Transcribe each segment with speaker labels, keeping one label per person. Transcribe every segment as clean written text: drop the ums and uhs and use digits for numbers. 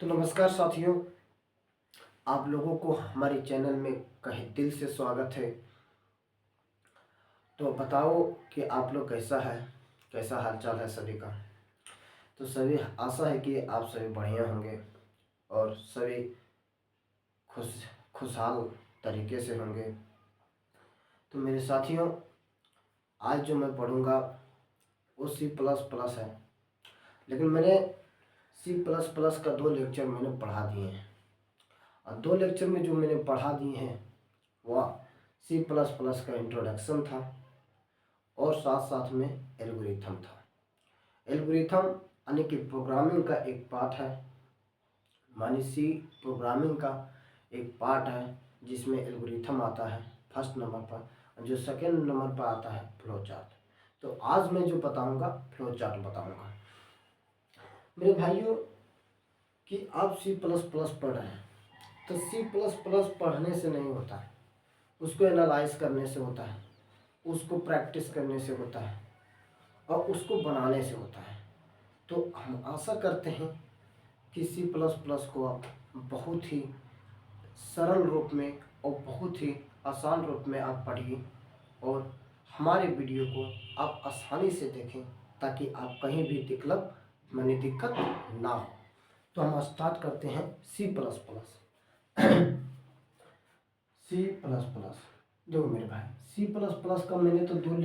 Speaker 1: तो नमस्कार साथियों, आप लोगों को हमारे चैनल में कहे दिल से स्वागत है। तो बताओ कि आप लोग कैसा है, कैसा हालचाल है सभी का। तो सभी आशा है कि आप सभी बढ़िया होंगे और सभी खुश खुशहाल तरीके से होंगे। तो मेरे साथियों, आज जो मैं पढ़ूँगा वो सी प्लस प्लस है, लेकिन मैंने सी प्लस प्लस का 2 लेक्चर मैंने पढ़ा दिए हैं और 2 लेक्चर में जो मैंने पढ़ा दिए हैं वह सी प्लस प्लस का इंट्रोडक्शन था और साथ साथ में एल्गोरिथम था। एल्गोरिथम यानी कि प्रोग्रामिंग का एक पार्ट है, मानी सी प्रोग्रामिंग का एक पार्ट है जिसमें एल्गोरिथम आता है फर्स्ट नंबर पर, और जो सेकेंड नंबर पर आता है फ्लो चार्ट। तो आज मैं जो बताऊंगा फ्लो चार्ट बताऊंगा। मेरे भाइयों कि आप सी प्लस प्लस पढ़ रहे हैं तो सी प्लस प्लस पढ़ने से नहीं होता है, उसको एनालाइज करने से होता है, उसको प्रैक्टिस करने से होता है और उसको बनाने से होता है। तो हम आशा करते हैं कि सी प्लस प्लस को आप बहुत ही सरल रूप में और बहुत ही आसान रूप में आप पढ़िए और हमारे वीडियो को आप आसानी से देखें ताकि आप कहीं भी दिक्कत ना हो। तो हम स्टार्ट करते हैं C plus plus. C plus plus देखो मेरे भाई, सी प्लस प्लस का मैंने तो दो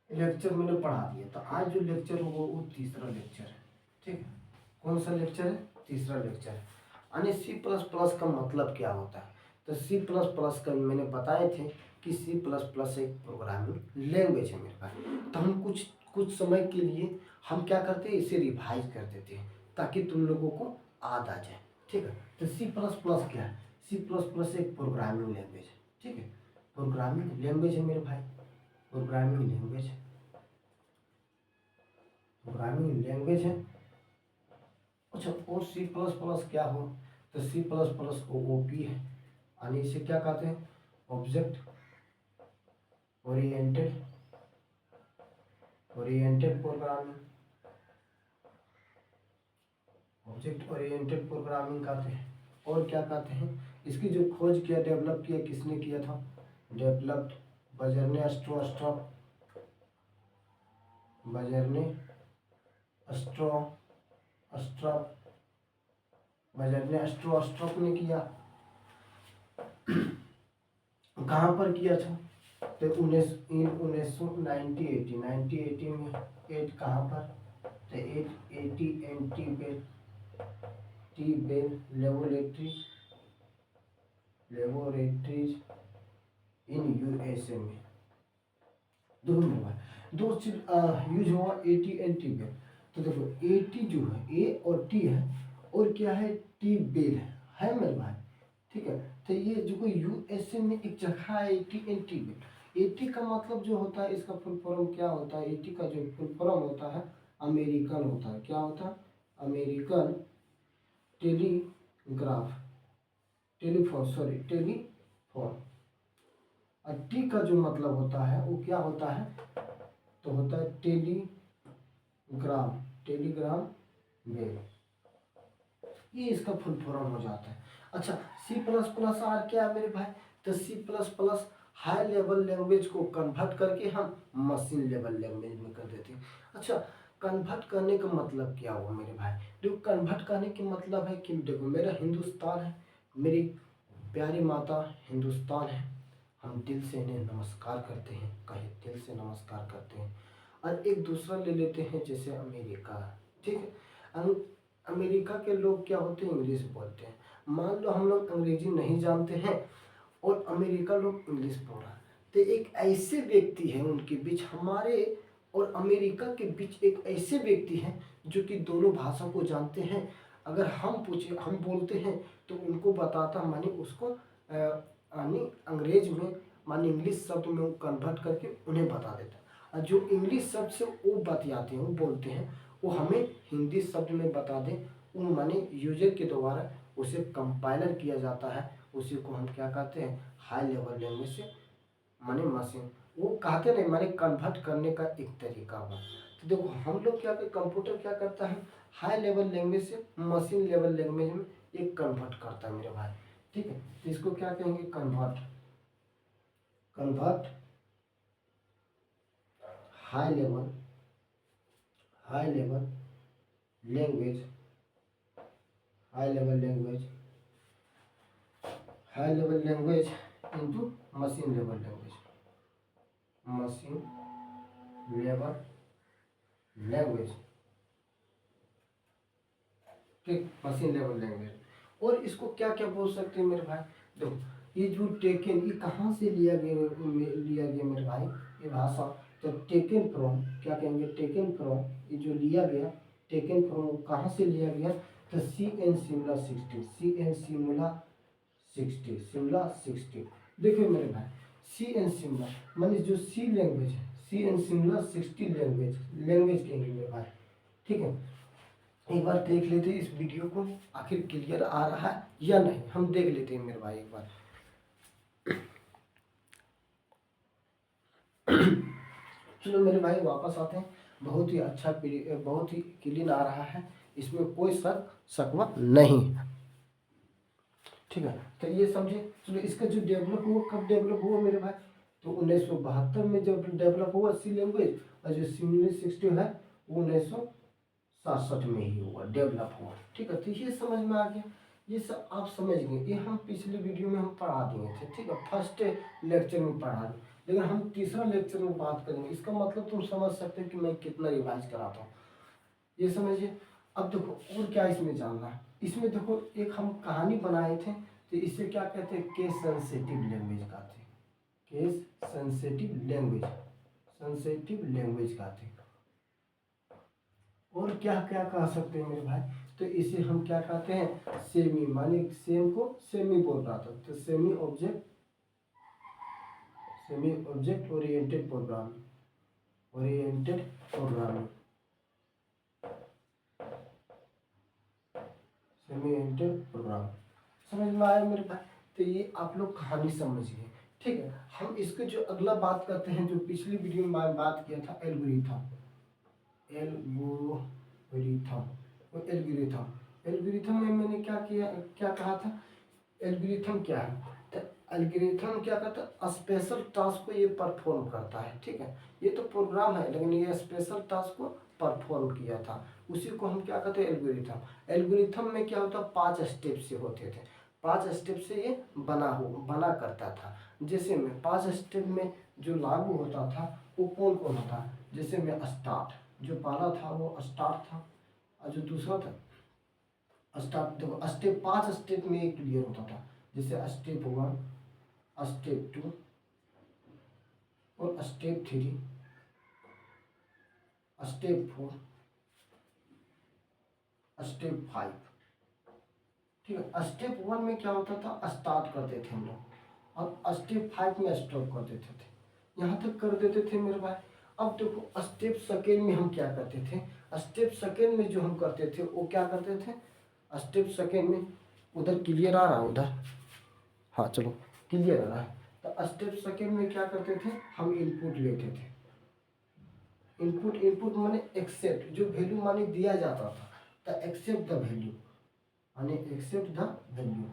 Speaker 1: लेक्चर मैंने पढ़ा दिया। तो आज जो लेक्चर हो वो तीसरा लेक्चर है। ठीक है, कौन सा लेक्चर है? तीसरा लेक्चर है। यानी सी प्लस प्लस का मतलब क्या होता है? तो सी प्लस प्लस का मैंने बताए थे कि सी प्लस प्लस एक प्रोग्रामिंग लैंग्वेज है मेरे पास। तो हम कुछ कुछ समय के लिए हम क्या करते हैं, इसे रिवाइज कर देते हैं ताकि तुम लोगों को याद आ जाए। ठीक है, तो सी प्लस प्लस क्या है? सी प्लस प्लस एक प्रोग्रामिंग लैंग्वेज है। ठीक है, प्रोग्रामिंग लैंग्वेज है मेरे भाई, प्रोग्रामिंग लैंग्वेज है, प्रोग्रामिंग लैंग्वेज है। अच्छा, और सी प्लस प्लस क्या हो? तो सी प्लस प्लस ओपी है, यानी इसे क्या कहते हैं? Object oriented oriented programming, object oriented programming कहते हैं। और क्या कहते हैं? इसकी जो खोज किया, डेवलप किया, किसने किया था? डेवलप्ड बजरने स्ट्रो बजरने स्ट्रोक ने किया। कहाँ पर किया था? तो 1980 में। 8 कहाँ पर? तो 880 anti bell laboratories in USA में। दो चीज यूज हुआ, 80 एंटी बेल। तो देखो 80 जो है ए और टी है, और क्या है? टी बेल है मेरे भाई। ठीक है, तो ये जो कोई यूएसए में एक जगह है 80 एंटी बेल। 80 का मतलब जो होता है, इसका फुल फॉर्म क्या होता है? 80 का जो फुल फॉर्म होता है अमेरिकन होता है। क्या होता है? American telegraph telephone. और टी का जो मतलब होता है वो क्या होता है? तो होता है टेलीग्राम वेव। ये इसका फुल फॉर्म हो जाता है। अच्छा, सी प्लस प्लस आर क्या है मेरे भाई? तो C plus plus high level language को कन्वर्ट करके हम मशीन लेवल लैंग्वेज में कर देते हैं। अच्छा, कन्वर्ट करने का मतलब क्या हुआ मेरे भाई? देखो, कन्वर्ट करने का मतलब है कि देखो मेरा हिंदुस्तान है, मेरी प्यारी माता हिंदुस्तान है, हम दिल से इन्हें नमस्कार करते हैं, कहे दिल से नमस्कार करते हैं। और एक दूसरा ले लेते हैं जैसे अमेरिका। ठीक है, अमेरिका के लोग क्या होते हैं? इंग्लिश बोलते हैं। मान लो हम लोग अंग्रेजी नहीं जानते हैं और अमेरिका लोग इंग्लिश बोल रहा है, तो एक ऐसे व्यक्ति है उनके बीच, हमारे और अमेरिका के बीच एक ऐसे व्यक्ति हैं जो कि दोनों भाषा को जानते हैं। अगर हम पूछे, हम बोलते हैं तो उनको बताता, माने उसको यानी अंग्रेज में, माने इंग्लिश शब्द में वो कन्वर्ट करके उन्हें बता देता। और जो इंग्लिश शब्द से वो बतियाते हैं, वो बोलते हैं, वो हमें हिंदी शब्द में बता दें, उन माने यूजर के द्वारा उसे कंपाइलर किया जाता है। उसी को हम क्या कहते हैं? हाई लेवल लैंग्वेज से माने मशीन वो कहते नहीं माने कन्वर्ट करने का एक तरीका हुआ। तो देखो हम लोग क्या कंप्यूटर क्या करता है, हाई लेवल लैंग्वेज से मशीन लेवल लैंग्वेज में एक कन्वर्ट करता है मेरे भाई। ठीक है, तो इसको क्या कहेंगे, convert. Convert high level language, high level language, high level language into machine level language, machine level language. ठीक, मशीन लेवल लैंग्वेज। और इसको क्या क्या बोल सकते हैं मेरे भाई, देखो ये जो टेकन, ये कहाँ से लिया गया मेरे भाई, ये भाषा। तो टेकन फ्रॉम, क्या कहेंगे, टेकन फ्रॉम, ये जो लिया गया, टेकन फ्रॉम कहाँ से लिया गया, तो C and Simula 60, C and Simula 60, Simula 60। देखिए मेरे भाई, सी एन शिमला मानी जो सी लैंग्वेज है, सी एन शिमला 60 लैंग्वेज कहेंगे मेरे भाई। ठीक है, एक बार देख लेते हैं इस वीडियो को, आखिर क्लियर आ रहा है या नहीं, हम देख लेते हैं मेरे भाई एक बार। चलो मेरे भाई वापस आते हैं। बहुत ही अच्छा, बहुत ही क्लीन आ रहा है, इसमें कोई शकवा नहीं है। ठीक है, तो ये समझे। चलो इसका जो डेवलप हुआ, कब डेवलप हुआ मेरे भाई, तो 1972 में जब डेवलप हुआ सी लैंग्वेज, और जो सिमिलर 60 है वो 1967 में ही हुआ, डेवलप हुआ। ठीक है, तो ये समझ में आ गया, ये सब आप समझ गए। ये हम पिछले वीडियो में हम पढ़ा दिए थे। ठीक है, फर्स्ट लेक्चर में पढ़ा दिए, लेकिन हम तीसरा लेक्चर में बात करेंगे। इसका मतलब तुम समझ सकते हो कि मैं कितना रिवाइज कराता हूँ, ये समझिए। अब देखो और क्या इसमें जानना है, इसमें देखो एक हम कहानी बनाए थे, तो इसे क्या कहते हैं, केस सेंसिटिव लैंग्वेज कहते हैं, case sensitive language, sensitive language कहते हैं। और क्या क्या कह सकते हैं मेरे भाई, तो इसे हम क्या कहते हैं, सेमी, माने सेम को सेमी बोल रहा था, तो semi object oriented programming, oriented programming, semi oriented program. समझ में आया मेरे भाई, तो ये आप लोग कहानी समझिए। ठीक है, हम इसके जो अगला बात करते हैं, जो पिछली वीडियो में मैं बात किया था, एल्गोरिथम, एल्गोरिथम, एल्गोरिथम, एल्गोरिथम में मैंने क्या किया, क्या कहा था, एल्गोरिथम क्या है, तो एल्गोरिथम क्या करता है, स्पेशल टास्क को ये परफॉर्म करता है। ठीक है, ये तो प्रोग्राम है, लेकिन ये स्पेशल टास्क को परफॉर्म किया था, उसी को हम क्या कहते हैं, एल्गोरिथम। एल्गोरिथम में क्या होता, 5 स्टेप से होते थे, 5 स्टेप से ये बना करता था। जैसे में 5 स्टेप में जो लागू होता था वो कौन कौन होता, जैसे में स्टार्ट, जो पहला था वो स्टार्ट था, और जो दूसरा था स्टार्ट। देखो स्टेप, 5 स्टेप में एक क्लियर होता था, जैसे स्टेप 1, स्टेप 2 और स्टेप 3, स्टेप 4, स्टेप 5। ठीक है, स्टेप 1 में क्या होता था, स्टार्ट करते थे हम लोग, और स्टेप 5 में स्टॉप कर देते थे, यहाँ तक कर देते थे मेरे भाई। अब देखो स्टेप सेकेंड में हम क्या करते थे, स्टेप सेकेंड में जो हम करते थे वो क्या करते थे, स्टेप सेकेंड में, उधर क्लियर आ रहा है उधर, हाँ चलो क्लियर आ रहा है। तो स्टेप सेकेंड में क्या करते थे, हम इनपुट लेते थे, इनपुट माने एक्सेप्ट, जो वैल्यू माने दिया जाता था, तो एक्सेप्ट द वैल्यू, माने accept the value,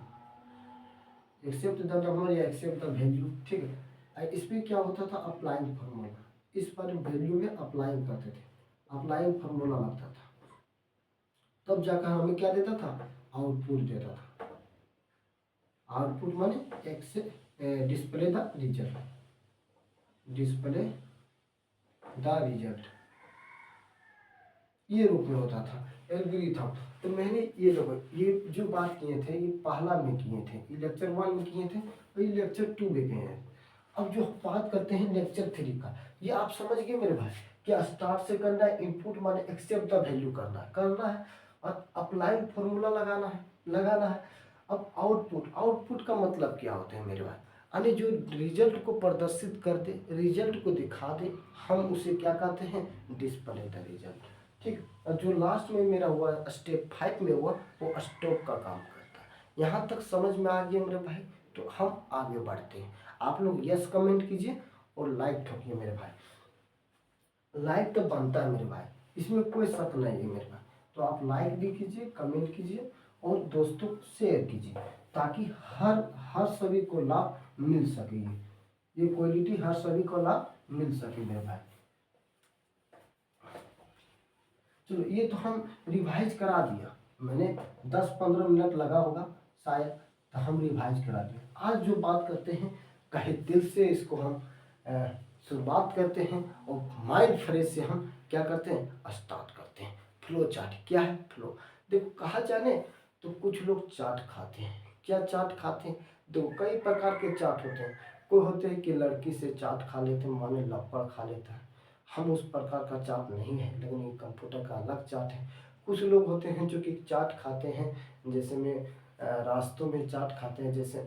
Speaker 1: accept the number या एक्सेप्ट द वैल्यू। ठीक है, इस पर क्या होता था, अप्लाइंग फार्मूला, इस पर वैल्यू में अप्लाइंग करते थे, अप्लाइंग फार्मूला लगता था, तब जाकर हमें क्या देता था, आउटपुट देता था। आउटपुट माने display the result, display the result, ये रूप में होता था एल्गोरिथम। तो मैंने ये देखो, ये जो बात किए थे ये पहला में किए थे, ये लेक्चर 1 में किए थे, और ये लेक्चर 2 में किए हैं। अब जो बात करते हैं लेक्चर 3 का, ये आप समझ गए मेरे भाई, क्या स्टार्ट से करना है, इनपुट माने एक्सेप्ट द वैल्यू करना है, और अप्लाई फॉर्मूला लगाना है। अब आउटपुट का मतलब क्या होता है मेरे भाई, यानी जो रिजल्ट को प्रदर्शित कर दे, रिजल्ट को दिखा दे, हम उसे क्या कहते हैं, डिस्प्ले द रिजल्ट। ठीक, और जो लास्ट में मेरा हुआ स्टेप 5 में हुआ, वो स्टॉप का काम करता है। यहाँ तक समझ में आ गया मेरे भाई, तो हम आगे बढ़ते हैं। आप लोग यस कमेंट कीजिए और लाइक ठोकिए मेरे भाई। लाइक तो बनता है मेरे भाई, इसमें कोई शक नहीं है मेरे भाई। तो आप लाइक भी कीजिए, कमेंट कीजिए और दोस्तों को शेयर कीजिए, ताकि हर हर सभी को लाभ मिल सके। ये क्वालिटी हर सभी को लाभ मिल सके मेरे भाई। चलो ये तो हम रिवाइज करा दिया, मैंने 10-15 मिनट लगा होगा शायद, तो हम रिवाइज करा दिया। आज जो बात करते हैं कहे दिल से इसको हम शुरुआत करते हैं और माइंड फ्रेश से हम क्या करते हैं, स्टार्ट करते हैं। फ्लो चार्ट क्या है? फ्लो देखो, कहा जाने तो कुछ लोग चाट खाते हैं। क्या चाट खाते हैं? देखो कई प्रकार के चाट होते हैं। कोई होते हैं कि लड़की से चाट खा लेते हैं, माने लपड़ खा लेता है, हम उस प्रकार का चाट नहीं है, लेकिन ये कंप्यूटर का अलग चाट है। कुछ लोग होते हैं जो कि चाट खाते हैं, जैसे में रास्तों में चाट खाते हैं, जैसे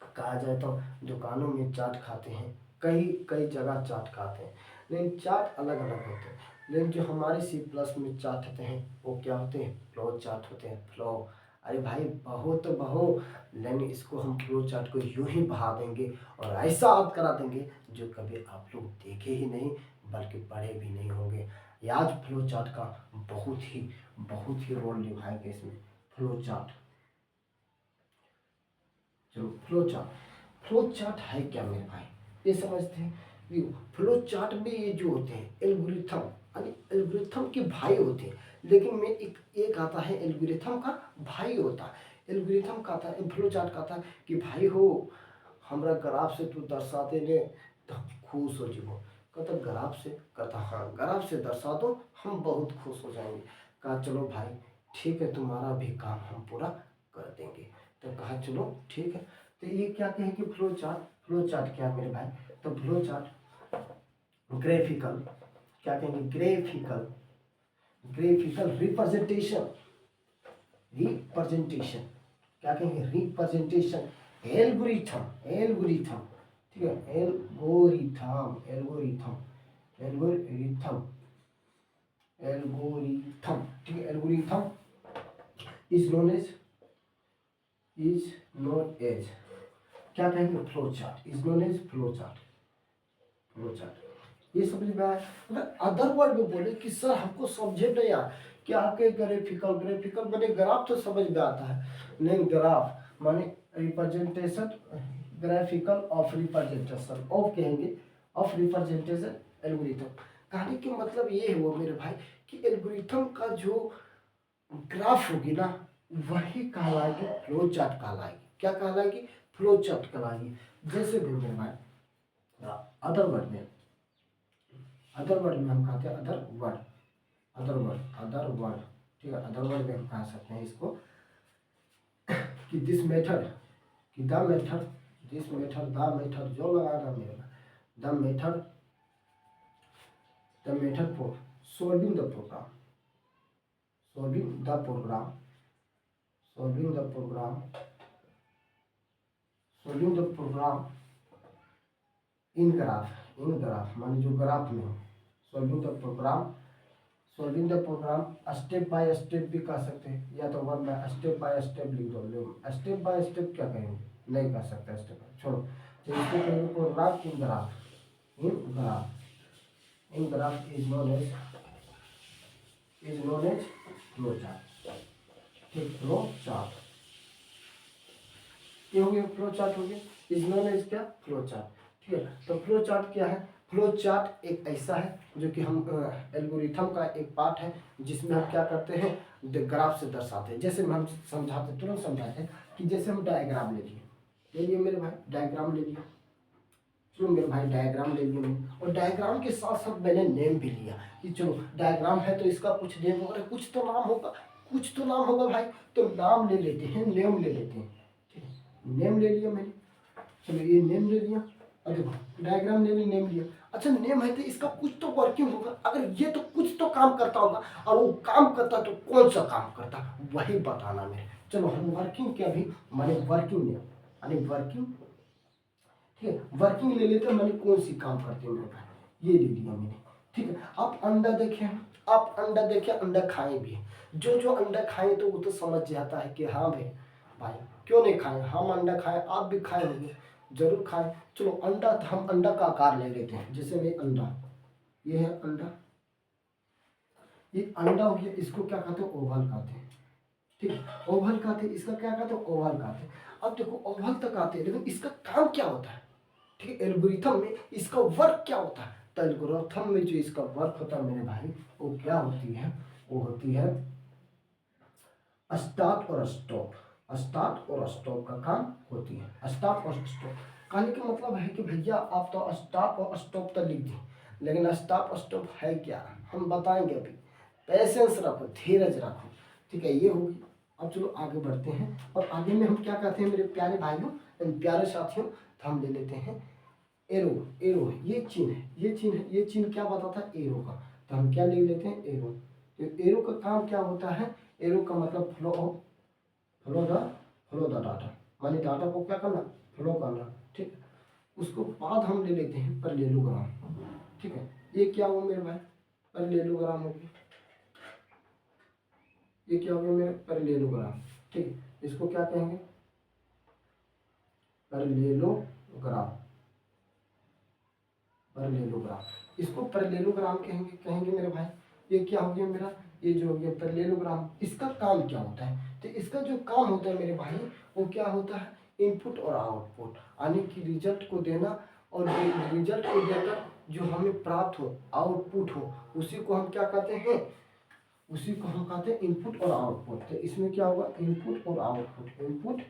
Speaker 1: कहा जाए तो दुकानों में चाट खाते हैं, कई कई जगह चाट खाते हैं, लेकिन चाट अलग अलग होते हैं। लेकिन जो हमारे C+ में चाट होते हैं वो क्या होते हैं? फ्लो चाट होते हैं। फ्लो, अरे भाई बहुत तो बहो, लेकिन इसको हम फ्लो चार्ट को यूं ही बहा देंगे और ऐसा याद करा देंगे जो कभी आप लोग देखे ही नहीं, बल्कि पढ़े भी नहीं होंगे। ये आज फ्लो चार्ट का बहुत ही रोल निभाएंगे इसमें, फ्लो चार्ट। चलो फ्लो चार्ट है क्या मेरे भाई, ये समझते हैं। फ्लो चार्ट में ये जो होते हैं एल्गोरिथम, यानी एल्गोरिथम के भाई होते हैं, लेकिन में एक आता है एल्गोरिथम का भाई होता है। एल्गोरिथम का आता है, फ्लो चार्ट का आता है कि भाई हो हमरा ग्राफ से तू दर्शा दे ले तो खुश हो जीवो। कहता ग्राफ से? कहता हाँ ग्राफ से दर्शा दो, हम बहुत खुश हो जाएंगे। कहा चलो भाई ठीक है, तुम्हारा भी काम हम पूरा कर देंगे। तो कहा चलो ठीक है। तो ये क्या कहेंगे? Flow chart. फ्लो चार्ट क्या मेरे भाई? तो फ्लो चार्ट ग्राफिकल, क्या कहेंगे? ग्राफिकल, ग्राफिकल रिप्रेजेंटेशन, रिप्रेजेंटेशन क्या कहेंगे? रिप्रेजेंटेशन, एल्गोरिथम, एल्गोरिथम, ठीक है, एल्गोरिथम, एल्गोरिथम, एल्गोरिथम, एल्गोरिथम, ठीक है, एल्गोरिथम इज नोन एज क्या कहेंगे? Flow chart is known as flow chart, flow chart. ये समझ में आया? अगर अदर वर्ड में बोले कि सर हमको समझे नहीं यार, क्या आपके ग्राफिकल, ग्राफिकल माने ग्राफ तो समझ में आता है, लेकिन ग्राफ माने representation, graphical of representation, of कहेंगे ऑफ रिप्रेजेंटेशन एल्गोरिथम। कहानी के मतलब ये है वो मेरे भाई कि एल्गोरिथम का जो ग्राफ होगी ना वही कहलाएगी फ्लो चार्ट कहलाएगी। क्या कहलाएगी? फ्लो चार्ट कहलाएगी। जैसे भी मेरे भाई अदर वर्ड में, अदर वर्ड में हम कहते हैं other word, other word, other word, ठीक है, अदर वर्ड में हम कह सकते हैं इसको कि दिस मेथड, कि the method, this method, the method जो लगाना मेरे the method, the method for solving the program, solving the program, solving the program, solving the program in graph, in graph माने जो ग्राफ में हो, solving the program, solving the program step by step भी कह सकते हैं, या तो one by step by step लिख दो। स्टेप बाय स्टेप क्या कहेंगे? नहीं कह सकते स्टेप, छोड़ो। तो इसको कहेंगे program in graph, in graph, in graph is known as flow chart, ठीक, फ्लो चार्ट। ये हो गया फ्लो चार्ट, हो गया इज नोन एज क्या? फ्लो चार्ट, ठीक है। तो फ्लो चार्ट क्या है? फ्लो चार्ट एक ऐसा है जो कि हम एल्गोरिथम का एक पार्ट है, जिसमें हम क्या करते हैं, ग्राफ से दर्शाते हैं। जैसे हम समझाते, तुरंत समझाते हैं कि जैसे हम डायग्राम ले लिए मेरे भाई, डायग्राम ले लिया, चलो मेरे भाई डायग्राम ले लिया मैंने, और डायग्राम के साथ साथ मैंने नेम भी लिया कि चलो डायग्राम है तो इसका कुछ नेम होगा, कुछ तो नाम होगा, कुछ तो नाम होगा भाई, तो नाम ले लेते हैं, नेम ले लेते हैं, ठीक है। नेम ले लिया मैंने, चलो ये नेम ले लिया, और देखो डायग्राम ले लिया, नेम लिया। अच्छा नेम है तो इसका कुछ तो वर्किंग होगा, अगर ये तो कुछ तो काम करता होगा, और वो काम करता तो कौन सा काम करता वही बताना मेरे। चलो हम वर्किंग क्या भी माने वर्किंग नेम, यानी वर्किंग, ठीक है, वर्किंग ले लेते हैं, मैंने कौन सी काम करते हैं मेरे भाई, ये ले लिया मैंने, ठीक है। आप अंडा देखें, आप अंडा देखें, अंडा खाए भी, जो जो अंडा खाए तो वो तो समझ जाता है कि हाँ भाई, भाई क्यों नहीं खाए, हम अंडा खाए, आप भी खाए होंगे, जरूर खाएं। चलो अंडा, तो हम अंडा का आकार ले लेते हैं। जैसे में अंडा, ये है अंडा, ये अंडा हो गया, इसको क्या कहते हैं, ओवल कहते हैं। ठीक है, ओवल कहते हैं, इसका क्या कहते हैं, ओवल कहते हैं। अब देखो ओवल तक आते हैं, लेकिन इसका काम क्या होता है, ठीक है, एल्गोरिथम में इसका वर्क क्या होता है। तो एल्गोरिथम में जो इसका वर्क होता है मेरे भाई, वो क्या होती है, वो होती है स्टार्ट और स्टॉप। स्टार्ट और स्टॉप का काम होती है, स्टार्ट और स्टॉप। कहने का मतलब है कि भैया आप तो स्टार्ट और स्टॉप तो लिख दी, लेकिन स्टार्ट और स्टॉप है क्या, हम बताएंगे अभी। पैसेंस रखो, धीरज रखो, ठीक है, ये होगी। अब चलो आगे बढ़ते हैं, और आगे में हम क्या कहते हैं मेरे प्यारे भाइयों एंड प्यारे साथियों, तो हम ले लेते हैं एरो। एरो ये चिन्ह है, ये चिन्ह है, ये चिन्ह क्या बताता है, एरो का। तो हम क्या लिख लेते हैं, एरो। तो एरो का काम क्या होता है, एरो का मतलब flow, flow the flow the data, माने डाटा को क्या करना, फ्लो करना। ठीक है, उसको बाद हम ले लेते हैं पैरेललोग्राम। ठीक है, ये क्या हुआ मेरे भाई, पैरेललोग्राम हो गया, ये क्या हो गया मेरे पैरेललोग्राम। ठीक है, इसको क्या कहेंगे, पैरेललोग्राम। पैरेललोग्राम, इसको पैरेललोग्राम कहेंगे, कहेंगे मेरे भाई। ये क्या हो गया मेरा, ये जो हो गया पैरेललोग्राम। इसका काम क्या होता है, तो इसका जो काम होता है मेरे भाई, वो क्या होता है, इनपुट और आउटपुट, यानी कि रिजल्ट को देना, और रिजल्ट को देकर जो हमें प्राप्त हो, आउटपुट हो, उसी को हम क्या कहते हैं, उसी को हम कहते हैं इनपुट और आउटपुट। तो इसमें क्या होगा, इनपुट और output, input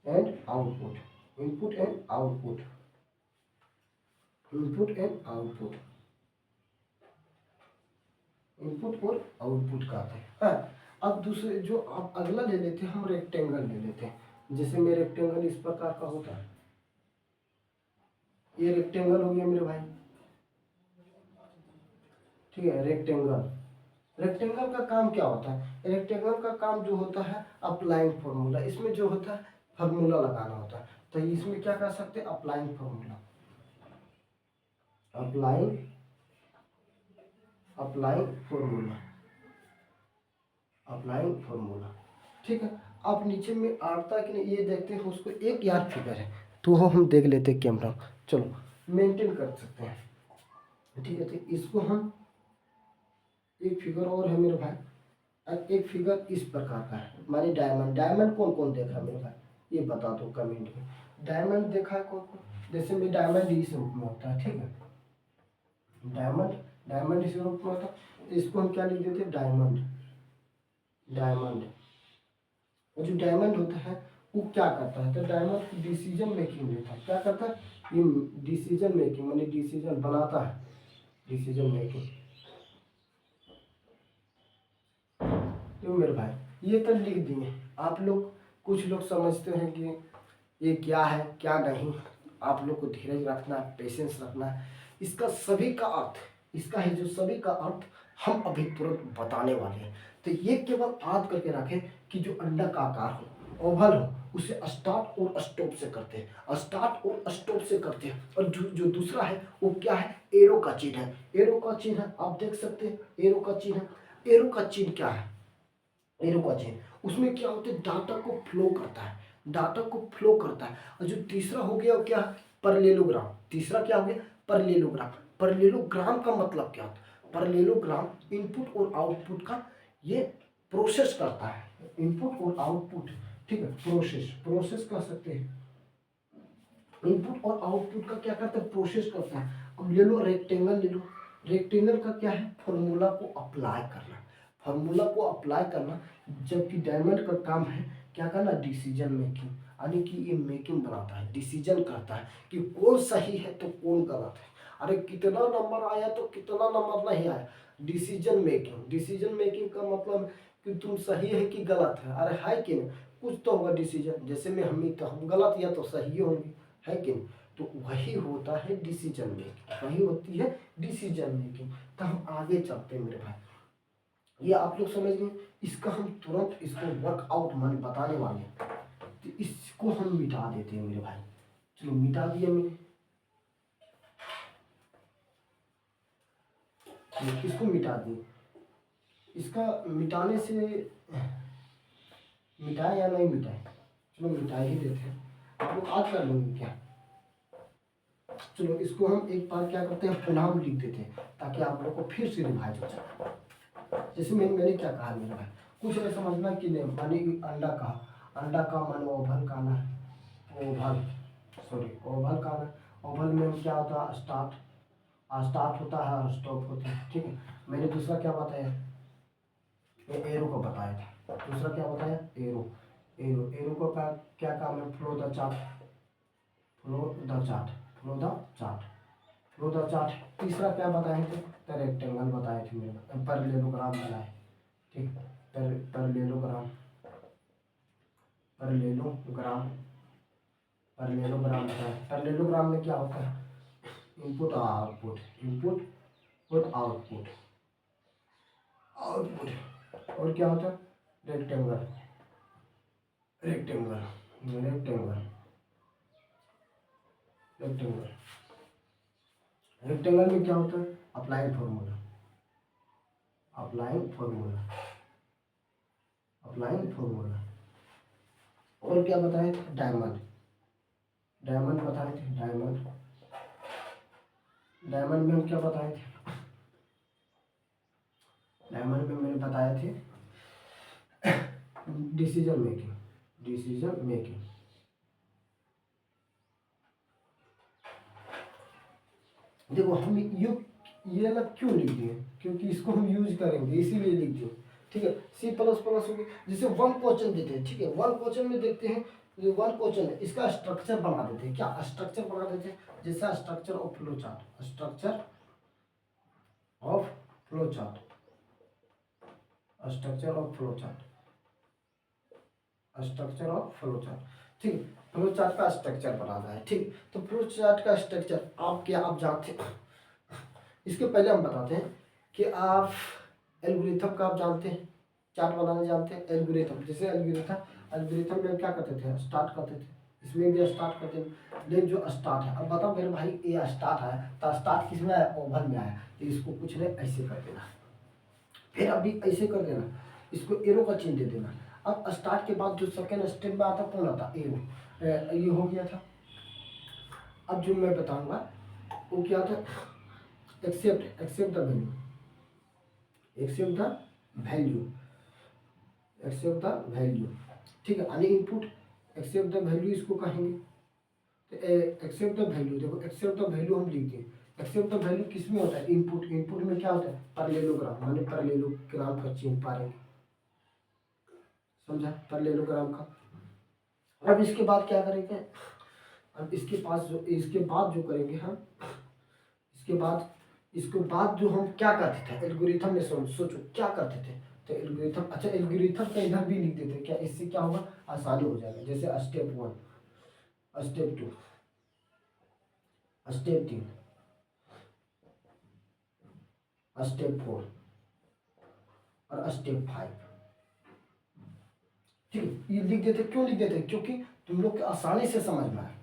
Speaker 1: and output, input and output, input and output, input और आउटपुट का आते हैं। हाँ, अब दूसरे जो आप अगला ले लेते हैं, हम रेक्टेंगल ले लेते हैं। जैसे में रेक्टेंगल इस प्रकार का होता है, ये रेक्टेंगल हो गया मेरे भाई। ठीक है, रेक्टेंगल, रेक्टेंगल का काम क्या होता है, रेक्टेंगल का काम जो होता है अप्लाइंग फॉर्मूला, इसमें जो होता है फार्मूला लगाना होता है। तो इसमें क्या कर सकते हैं, applying formula, applying, applying formula, applying formula. ठीक है, आप नीचे में आता कि नहीं ये देखते हैं, उसको एक याद फिगर है, तो वो हम देख लेते हैं कैमरा, चलो मेंटेन कर सकते हैं। ठीक है, तो इसको हम, एक फिगर और है मेरे भाई, और एक फिगर इस प्रकार का है, माने डायमंड। डायमंड कौन कौन देखा है मेरे भाई, ये बता दो कमेंट में, डायमंड देखा है कौन कौन। जैसे में डायमंड इस रूप में होता है, ठीक है, डायमंड, डायमंड इस रूप में होता है, तो इसको हम क्या लिख देते हैं, डायमंड, डायमंड। और जो डायमंड होता है वो क्या करता है, तो डायमंड डिसीजन मेकिंग देता है, क्या करता है, ये डिसीजन मेकिंग, माने डिसीजन बनाता है, डिसीजन मेकिंग। तो मेरे भाई ये तो लिख दिए आप लोग, कुछ लोग समझते हैं कि ये क्या है क्या नहीं, आप लोग को धीरज रखना है, पेशेंस रखना है। इसका सभी का अर्थ, इसका ही जो सभी का अर्थ हम अभी तुरंत बताने वाले हैं। तो ये केवल याद करके रखें कि जो अंडा का आकार हो, ओवल हो, उसे स्टार्ट और स्टॉप से करते हैं, स्टार्ट और स्टॉप से करते हैं। और जो दूसरा है वो क्या है, एरो का चिन्ह है, एरो का चिन्ह है, आप देख सकते हैं एरो का चिन्ह है। एरो का चिन्ह क्या है, एरो का चिन्ह, उसमें क्या होता है, डाटा को फ्लो करता है, डाटा को फ्लो करता है। और जो तीसरा हो गया वो क्या है, पैरेललोग्राम। तीसरा क्या हो गया, पैरेललोग्राम। पैरेललोग्राम का मतलब क्या होता है, पैरेललोग्राम इनपुट और आउटपुट का ये प्रोसेस करता है, इनपुट और आउटपुट। ठीक है, प्रोसेस, प्रोसेस कह सकते हैं, इनपुट और आउटपुट का क्या करता है, प्रोसेस करता है। अब ले लो रेक्टेंगल, ले लो, रेक्टेंगल का क्या है, फॉर्मूला को अप्लाई करना, फार्मूला को अप्लाई करना। जबकि डायमंड का काम है क्या करना, डिसीजन मेकिंग, यानी कि ये मेकिंग बनाता है, डिसीजन करता है कि कौन सही है तो कौन गलत है, अरे कितना नंबर आया तो कितना नंबर नहीं आया। डिसीजन मेकिंग, डिसीजन मेकिंग का मतलब कि तुम सही है कि गलत है, अरे है कि नहीं, कुछ तो होगा डिसीजन। जैसे में हम गलत या तो सही होंगे, है कि नहीं, तो वही होता है डिसीजन मेकिंग, वही होती है डिसीजन मेकिंग। तो हम आगे चलते हैं मेरे भाई, ये आप लोग समझ गए। इसका हम तुरंत इसको वर्कआउट मान बताने वाले हैं, तो इसको हम मिटा देते हैं मेरे भाई। चलो मिटा दिया मैंने, इसको मिटा दिए। इसका मिटाने से मिटाए या नहीं मिटाए, चलो मिटा ही देते हैं। आप लोग आज कर लेंगे क्या, चलो इसको हम एक बार क्या करते हैं, पुनः हम लिख देते हैं ताकि आप लोग को फिर से रिवाइज हो जाए। जैसे मैंने क्या कहा मेरे भाई, कुछ नहीं समझना कि नहीं, माने अंडा कहा, अंडा का मान ओवल का ना, ओवल ओवल का ना, ओवल में क्या होता है, स्टार्ट होता है और स्टॉप होती है, ठीक है। मैंने दूसरा क्या बताया, एरो को बताया था, दूसरा क्या बताया, एरो एरो को क्या काम है, flow the chart, flow the chart, flow the chart, flow the chart. तीसरा क्या बताए थे, तो रेक्टेंगल बताए थे मेरे, पैरेललोग्राम बनाए, ठीक, पैरेललोग्राम, पैरेललोग्राम, पैरेललोग्राम बताए। पैरेललोग्राम में क्या होता है, इनपुट और आउटपुट, इनपुट और आउटपुट, आउटपुट, और क्या होता है, rectangle, rectangle, rectangle, rectangle, rectangle में क्या होता है, applied formula, applied formula, applied formula. और क्या बताए, डायमंड, डायमंड बताए थे, डायमंड, डायमंड में हम क्या बताए थे, डायमंड में मैंने बताए थे डिसीजन मेकिंग, डिसीजन मेकिंग। देखो हम ये अलग क्यों लिख दिए, क्योंकि इसको हम यूज करेंगे इसीलिए लिख दिए, ठीक है। सी प्लस प्लस हो गया, जैसे वन क्वेश्चन देते हैं, ठीक है, वन क्वेश्चन में देखते हैं, वन क्वेश्चन है, इसका स्ट्रक्चर बना देते हैं, क्या स्ट्रक्चर बना देते हैं, जैसा structure of flow chart, structure of flow chart, structure of flow chart, structure of flow chart, ठीक, फ्लो चार्ट का स्ट्रक्चर बनाना है, ठीक। तो फ्लो चार्ट का स्ट्रक्चर आप जानते हैं, इसके पहले हम बताते हैं कि आप एल्गोरिथम का आप जानते हैं, चार्ट बनाने जानते हैं, एल्गोरिथम, जैसे एल्गोरिथम में क्या करते थे, स्टार्ट करते थे, इसमें भी स्टार्ट करते हैं, लेकिन जो स्टार्ट है, अब बताओ मेरे भाई ये स्टार्ट है, तो स्टार्ट किस में आया, ओवल में आया, तो इसको कुछ नहीं ऐसे कर देना, फिर अभी ऐसे कर देना, इसको एरो का चिन्ह दे देना। अब स्टार्ट के बाद जो सेकेंड स्टेप में आता कौन आता, एरो, ये हो गया था। अब जो मैं बताऊंगा वो क्या था, accept the value, accept the value, accept the value, ठीक है, यानी इनपुट एक्सेप्ट द वैल्यू इसको कहेंगे। तो एक्सेप्ट द वैल्यू, देखो एक्सेप्ट द वैल्यू हम लिखते हैं, एक्सेप्ट द वैल्यू किस में होता है, इनपुट, इनपुट में क्या होता है, पैरेललोग्राम, माने पैरेललोग्राम का चिन्ह पाएंगे, समझा, पैरेललोग्राम का। अब इसके बाद क्या करेंगे, अब इसके बाद जो करेंगे हम, इसके बाद जो हम क्या करते थे, एल्गोरिथम में सोचो क्या करते थे, तो एल्गोरिथम, अच्छा एल्गोरिथम का इधर भी लिख देते, क्या इससे क्या होगा, आसानी हो जाएगा, जैसे स्टेप 1, स्टेप 2, स्टेप 3, स्टेप 4 और स्टेप 5, ठीक है, ये लिख देते, क्यों लिख देते, क्योंकि तुम लोग को आसानी से समझ में आए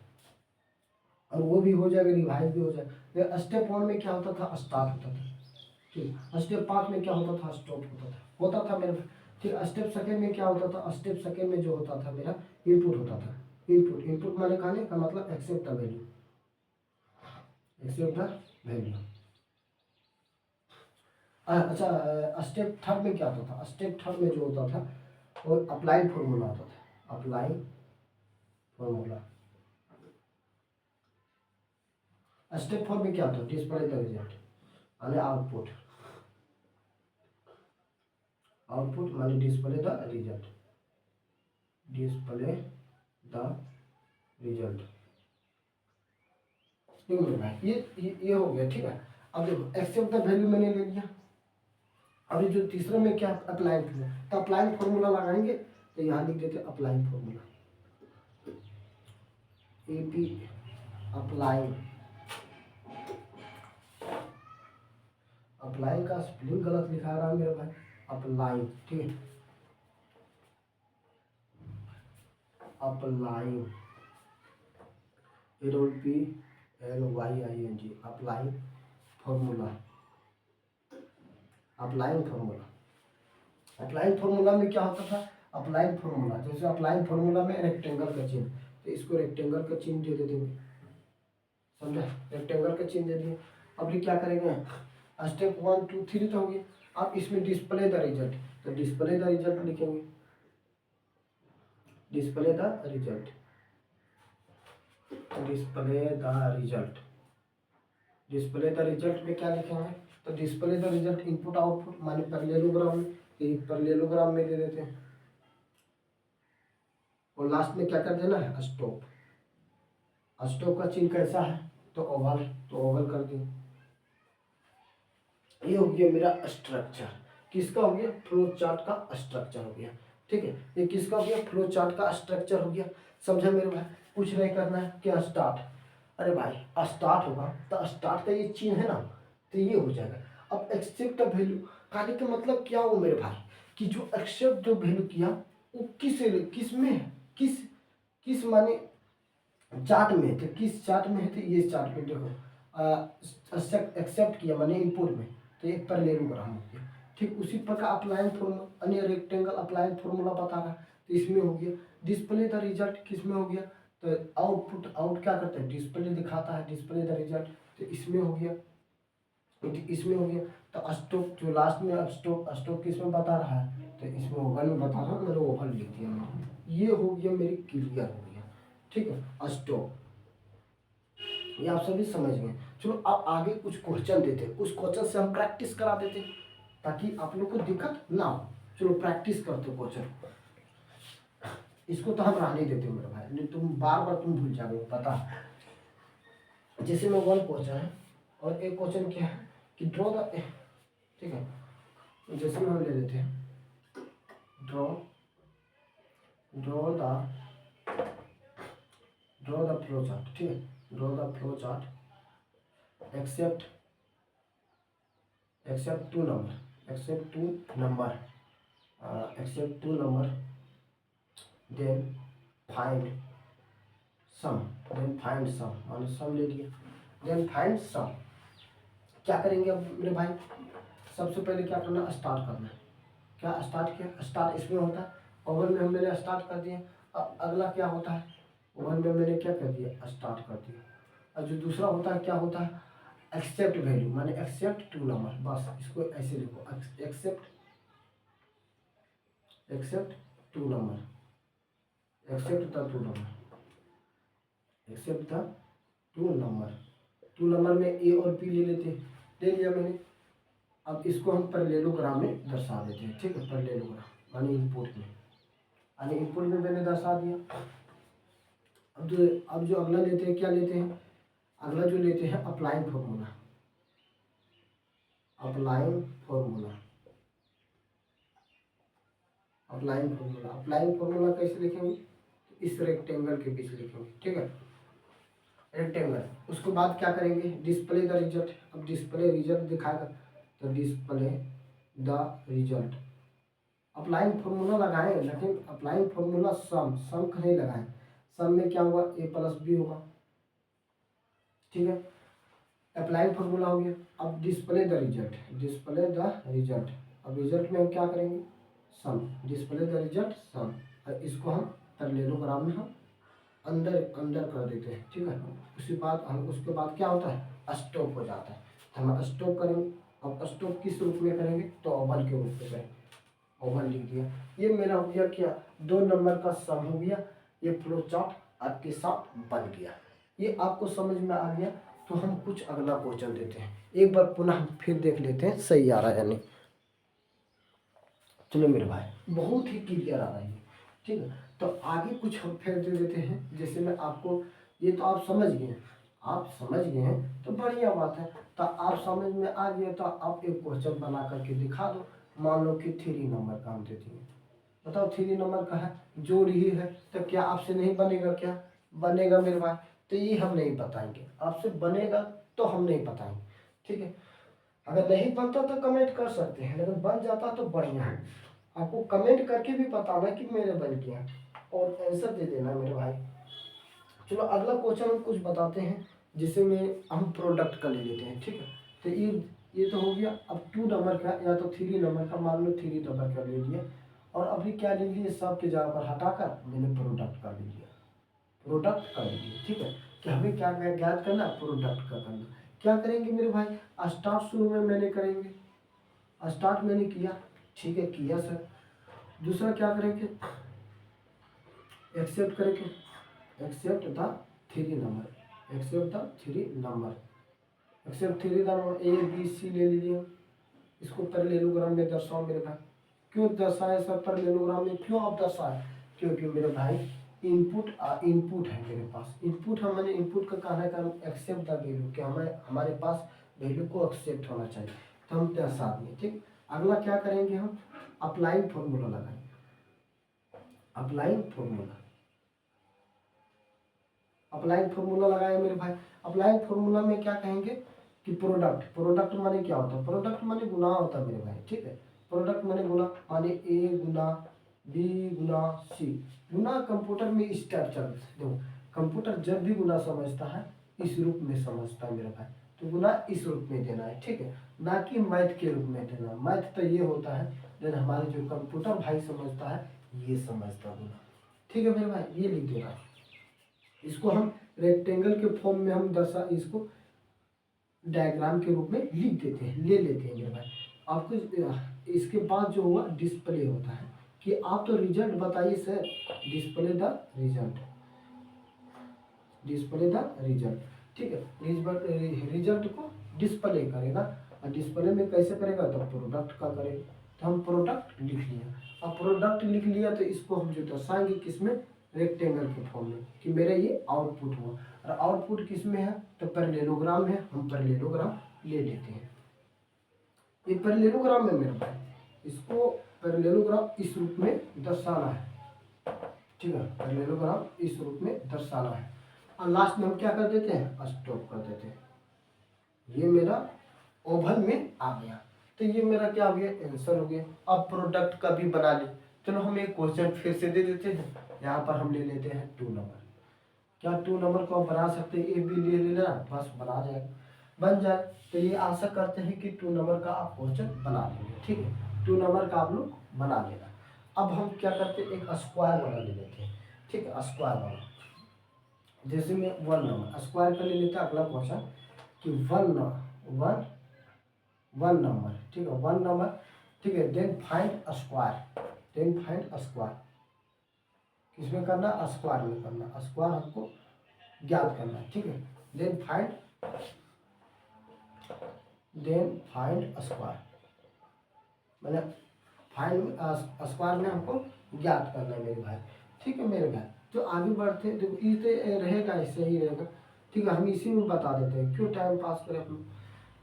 Speaker 1: और वो भी हो जाएगा, रिवाइज भी हो जाएगा। स्टेप 1 में क्या होता था, स्टार्ट होता था, ठीक, स्टेप 5 में क्या होता था, स्टॉप होता था मेरा, ठीक। स्टेप सेकेंड में क्या होता था, स्टेप सेकेंड में जो होता था मेरा इनपुट होता था, इनपुट मैंने कहने का मतलब accept the value, accept the value. अच्छा स्टेप थर्ड में क्या होता था, स्टेप थर्ड में जो होता था वो अप्लाइड फॉर्मूला होता था, अप्लाइड फॉर्मूला। स्टेप 4 में क्या होता है, डिस्प्ले द रिजल्ट, यानी आउटपुट, आउटपुट माने display the result, display the result, ये हो गया, ठीक है। अब देखो एक्सेप्ट द वैल्यू मैंने ले लिया, अभी जो तीसरे में क्या अप्लाइड फॉर्मूला, तो अप्लाइड फॉर्मूला लगाएंगे, तो यहाँ लिख देते applied formula, AP applied, apply का स्पेलिंग गलत लिखा रहा है मेरा भाई, अप्लाई, ठीक है, apply, APLYING, apply formula, applying formula, applying formula में क्या होता था, अप्लाइंग फार्मूला, जैसे अप्लाइंग फार्मूला में रेक्टेंगल का चिन्ह, तो इसको रेक्टेंगल का चिन्ह दे देंगे, समझा, रेक्टेंगल का चिन्ह दे दिए। अब ये क्या करेंगे, स्टेप 1 2 3 तो हो गया। अब इसमें डिस्प्ले द रिजल्ट, तो डिस्प्ले द रिजल्ट लिखेंगे, display the result, display the result. Display the result में क्या लिखेंगे, तो display the result input output माने पैरेललोग्राम में, एक पैरेललोग्राम में दे देते हैं और लास्ट में क्या कर देना है, स्टॉप। स्टॉप का चिन्ह कैसा है, तो ओवल, तो ओवल कर दिए। ये हो गया मेरा स्ट्रक्चर, किसका हो गया, फ्लो चार्ट का स्ट्रक्चर हो गया। ठीक है, ये किसका हो गया, फ्लो चार्ट का स्ट्रक्चर हो गया। समझा मेरे भाई, कुछ नहीं करना है, क्या स्टार्ट, अरे भाई स्टार्ट होगा तो स्टार्ट का ये चिन्ह है ना, तो ये हो जाएगा। अब एक्सेप्ट वैल्यू कहने का मतलब क्या हो मेरे भाई, कि जो एक्सेप्ट जो वैल्यू किया वो किस में है, किस माने चार्ट में, तो किस चार्ट में है, तो ये चार्ट में देखो एक्सेप्ट किया माने इनपुट में, तो एक पैरेललोग्राम हो गया। ठीक उसी प्रकार अप्लाइन फॉर्मूला, अन्य रेक्टेंगल अप्लाइन फॉर्मूला बता रहा है, तो इसमें हो गया। डिस्प्ले द रिजल्ट किस में हो गया, तो आउटपुट, आउट क्या करता है, डिस्प्ले दिखाता है, डिस्प्ले द रिजल्ट, तो इसमें हो गया, इसमें हो गया। तो स्टॉप जो लास्ट में स्टॉप किस में बता रहा है, तो इसमें ओवल में बता रहा हूँ, मैंने ओवल लिख दिया मैंने। ये हो गया मेरी क्लियर हो गया। ठीक है, स्टॉप, ये आप सभी समझ गए। चलो अब आगे कुछ क्वेश्चन देते हैं, उस क्वेश्चन से हम प्रैक्टिस करा देते हैं ताकि आप लोग को दिक्कत ना हो। चलो प्रैक्टिस करते क्वेश्चन, इसको तो हम रहने देते मेरे भाई, नहीं तुम बार बार तुम भूल जाओगे पता। जैसे में 1 क्वेश्चन है और एक क्वेश्चन क्या है कि ड्रॉ द, ठीक है, जैसे में हम ले लेते हैं ड्रॉ द फ्लो चार्ट। ठीक है, draw the flow chart accept 2 number, accept 2 number, then find sum, माने सम ले लिया, देन फाइंड सम। क्या करेंगे अब मेरे भाई, सबसे पहले क्या करना, स्टार्ट करना है। क्या स्टार्ट किया, स्टार्ट इसमें होता है, ओवन में मैंने स्टार्ट कर दिया। अब अगला क्या होता है, ओवन में मैंने क्या कर दिया, स्टार्ट कर दिया। और जो दूसरा होता है क्या होता है, एक्सेप्ट वैल्यू माने एक्सेप्ट 2 नंबर, बस इसको ऐसे लिखो, accept 2 number, accept the 2 number, accept the 2 number. 2 number में ए और बी ले लेते हैं, ले लिया मैंने। अब इसको हम पैरेललोग्राम में दर्शा देते हैं। ठीक है, पैरेललोग्राम माने इनपुट में, यानी इनपुट में मैंने दर्शा दिया। अब जो अगला लेते हैं, क्या लेते हैं, अगला जो लेते हैं applying formula, applying formula, applying formula कैसे लिखेंगे, इस रेक्टेंगल के बीच लिखेंगे। ठीक है, रेक्टेंगल, उसके बाद क्या करेंगे, डिस्प्ले द रिजल्ट। अब डिस्प्ले रिजल्ट दिखाएगा, तो display the result. Applying formula लगाएं, लेकिन अप्लाइंग फॉर्मूला सम का नहीं लगाएं, सम में क्या होगा, a प्लस बी होगा। ठीक है, अप्लाइंग फॉर्मूला हो गया। अब display the result, display the result. अब रिजल्ट में हम क्या करेंगे, सम, डिस्प्ले द रिजल्ट सम। और इसको हम पैरेललोग्राम में हम अंदर कर देते हैं। ठीक है, उसके बाद क्या होता है, स्टॉप हो जाता है, तो हम स्टॉप करेंगे। अब स्टॉप किस रूप में करेंगे, तो ओवल के रूप में करेंगे, ओवल लिख दिया। ये मेरा हो गया क्या, 2 नंबर का सम हो गया। ये फ्लो चार्ट आपके साथ बन गया। ये आपको समझ में आ गया, तो हम कुछ अगला क्वेश्चन देते हैं, एक बार पुनः फिर देख लेते हैं सही आ रहा है या नहीं। चलो मेरे भाई, बहुत ही क्लियर आ रहा है। ठीक है, तो आगे कुछ हम फिर दे देते हैं। जैसे मैं आपको, ये तो आप समझ गए हैं, तो बढ़िया बात है। तो आप समझ में आ गया, तो आप एक क्वेश्चन बना करके दिखा दो। मान लो कि 3 नंबर का हम देते हैं, बताओ 3 नंबर का है, जोड़ ही है, तो क्या आपसे नहीं बनेगा, क्या बनेगा मेरे भाई, तो ये हम नहीं बताएंगे, आपसे बनेगा तो हम नहीं बताएंगे। ठीक है, अगर नहीं बनता तो कमेंट कर सकते हैं, लेकिन बन जाता तो बढ़िया है। आपको कमेंट करके भी बताना कि मेरे बन गया, और आंसर दे देना मेरे भाई। चलो अगला क्वेश्चन हम कुछ बताते हैं, जिसे में हम प्रोडक्ट का ले लेते हैं। ठीक है, तो ये तो हो गया। अब 2 नंबर का या तो 3 नंबर का, मान लो 3 नंबर का ले लिया, और अभी क्या ले लिए, सब के जगह पर हटाकर मैंने प्रोडक्ट कर लिया, ठीक है। कि हमें क्या ज्ञात करना, प्रोडक्ट का करना। क्या करेंगे मेरे भाई, स्टार्ट शुरू में मैंने करेंगे, स्टार्ट मैंने किया, ठीक है, किया सर। दूसरा क्या करेंगे, एक्सेप्ट करेंगे, accept the three number, accept the three number, accept three number, A B C ले लीजिए। इसको पैरेललोग्राम में दर्शाओ मेरे भाई। क्यों दर्शाए सर पैरेललोग्राम में, क्यों आप दर्शाए, क्योंकि मेरे भाई इनपुट इनपुट है मेरे पास, इनपुट है, मैंने इनपुट का कहना है एक्सेप्ट द वैल्यू, कि हमारे पास वैल्यू को एक्सेप्ट होना चाहिए, तो हम दर्शा दिए। ठीक, अगला क्या करेंगे, हम अप्लाइंग फॉर्मूला लगाएंगे, अप्लाइंग फॉर्मूला, अप्लाइंग फॉर्मूला लगाए मेरे भाई। अप्लाइंग फॉर्मूला में क्या कहेंगे कि प्रोडक्ट, प्रोडक्ट माने क्या होता है, प्रोडक्ट माने गुना होता है मेरे भाई। ठीक है, प्रोडक्ट माने गुना, माने ए गुना बी गुना सी। गुना कंप्यूटर में इस टाइप चलता है, देखो कंप्यूटर जब भी गुना समझता है इस रूप में समझता है मेरे भाई, तो गुना इस रूप में देना है, ठीक है, ना कि मैथ के रूप में देना। मैथ तो ये होता है, लेकिन हमारे जो कंप्यूटर भाई समझता है ये समझता गुना। ठीक है मेरे भाई, ये लिख देना, इसको हम रेक्टेंगल के फॉर्म में हम दर्शा, इसको डायग्राम के रूप में लिख देते हैं, ले लेते हैं मेरे भाई। आपको इसके बाद जो हुआ डिस्प्ले होता है, कि आप तो रिजल्ट बताइए sir, display the result, display the result, ठीक है, रिजल्ट को डिस्प्ले करेगा। और डिस्प्ले में कैसे करेगा, तो प्रोडक्ट का करेगा, तो हम प्रोडक्ट लिख लिया। अब प्रोडक्ट लिख लिया तो इसको हम जो दर्शाएंगे किसमें, रेक्टेंगल के फॉर्म में, कि मेरा ये आउटपुट हुआ। और आउटपुट किस में है, तो पैरेललोग्राम है, हम पैरेललोग्राम ले लेते हैं। ये पैरेललोग्राम है मेरे भाई, इसको पैरेललोग्राम इस रूप में दर्शाना है, ठीक है, पैरेललोग्राम इस रूप में दर्शाना है। और लास्ट में हम क्या कर देते हैं, स्टॉप कर देते हैं। ये मेरा ओवल में आ गया, तो ये मेरा क्या हो गया, आंसर हो गया। अब प्रोडक्ट का भी बना ले, चलो हम एक क्वेश्चन फिर से दे देते हैं। यहाँ पर हम ले लेते हैं 2 नंबर, क्या 2 नंबर को हम बना सकते हैं, ए बी ले लेना, बस बना जाएगा, बन जाए। तो ये आशा करते हैं कि 2 नंबर का आप क्वेश्चन बना लेंगे, ठीक है, 2 नंबर का आप लोग बना लेना। अब हम क्या करते हैं, एक स्क्वायर वाला ले लेते हैं, ठीक है, स्क्वायर वाला, जैसे में 1 नंबर स्क्वायर का ले लेते हैं। अगला क्वेश्चन कि 1 नंबर, ठीक है, 1 नंबर, ठीक है, then find square, then find square, किसमें करना, स्क्वायर में करना, स्क्वायर हमको ज्ञात करना है, ठीक है, देन फाइंड स्क्वायर, मतलब फाइंड स्क्वायर में हमको ज्ञात करना है मेरे भाई। ठीक है मेरे भाई, तो आगे बढ़ते हैं, देखो इसे रहेगा, ऐसे ही रहेगा, ठीक है, हम इसी में बता देते हैं, क्यों टाइम पास करें अपना।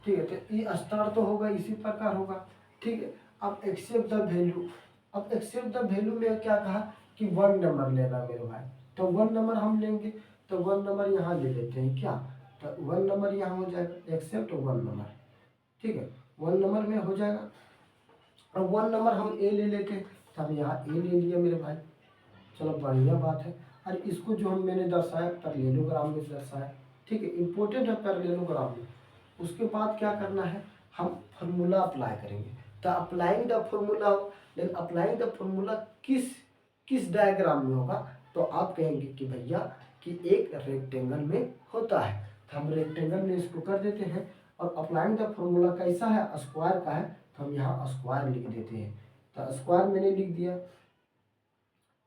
Speaker 1: ठीक है, तो ये स्टार तो होगा, इसी प्रकार होगा, ठीक है। अब एक्सेप्ट द वैल्यू, अब एक्सेप्ट द वैल्यू में क्या कहा कि 1 नंबर लेना मेरे भाई, तो 1 नंबर हम लेंगे, तो 1 नंबर यहाँ ले लेते हैं, क्या, तो 1 नंबर यहाँ हो जाएगा, एक्सेप्ट 1 नंबर, ठीक है, 1 नंबर में हो जाएगा। और 1 नंबर हम ए ले लेते हैं, तो हम यहाँ ए ले लिया मेरे भाई, चलो बढ़िया बात है। और इसको जो हम मैंने दर्शाया पैरेललोग्राम में दर्शाया, ठीक है, इम्पोर्टेंट है पैरेललोग्राम में। उसके बाद क्या करना है, हम फार्मूला अप्लाई करेंगे, तो अप्लाइंग द फार्मूला, लेकिन अप्लाइंग द फार्मूला किस किस डायग्राम में होगा, तो आप कहेंगे कि भैया कि एक रेक्टेंगल में होता है, तो हम रेक्टेंगल में इसको कर देते हैं। और अप्लाइंग द फार्मूला कैसा है, स्क्वायर का है, तो हम यहाँ स्क्वायर लिख देते हैं, तो स्क्वायर मैंने लिख दिया,